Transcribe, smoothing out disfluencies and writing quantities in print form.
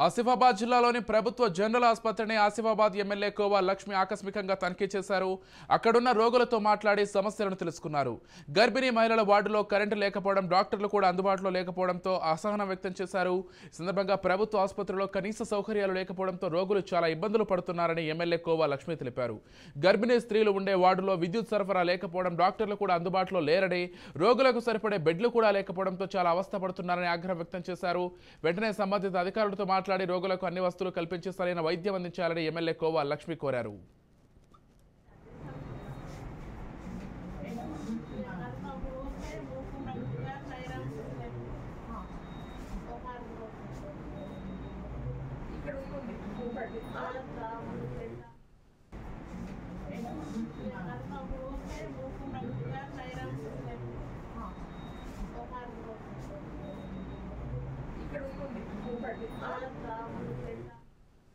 ఆసిఫాబాద్ జిల్లాలోని ప్రభుత్వ జనరల్ ఆసుపత్రిని ఆసిఫాబాద్ ఎమ్మెల్యే కోవా లక్ష్మి ఆకస్మికంగా తనిఖీ చేశారు. అక్కడున్న రోగులతో మాట్లాడి సమస్యలను తెలుసుకున్నారు. గర్భిణీ మహిళల వార్డులో కరెంటు లేకపోవడం, డాక్టర్లు కూడా అందుబాటులో లేకపోవడంతో అసహనం వ్యక్తం చేశారు. ఈ సందర్భంగా ప్రభుత్వ ఆసుపత్రిలో కనీస సౌకర్యాలు లేకపోవడంతో రోగులు చాలా ఇబ్బందులు పడుతున్నారని ఎమ్మెల్యే కోవా లక్ష్మి తెలిపారు. గర్భిణీ స్త్రీలు ఉండే వార్డులో విద్యుత్ సరఫరా లేకపోవడం, డాక్టర్లు కూడా అందుబాటులో లేరని, రోగులకు సరిపడే బెడ్లు కూడా లేకపోవడంతో చాలా అవస్థపడుతున్నారని ఆగ్రహం వ్యక్తం చేశారు. వెంటనే సంబంధిత అధికారులతో మాట్లాడి రోగులకు అన్ని వస్తువులు కల్పించి సరైన వైద్యం అందించాలని ఎమ్మెల్యే కోవా లక్ష్మి కోరారు. ఇక్కడ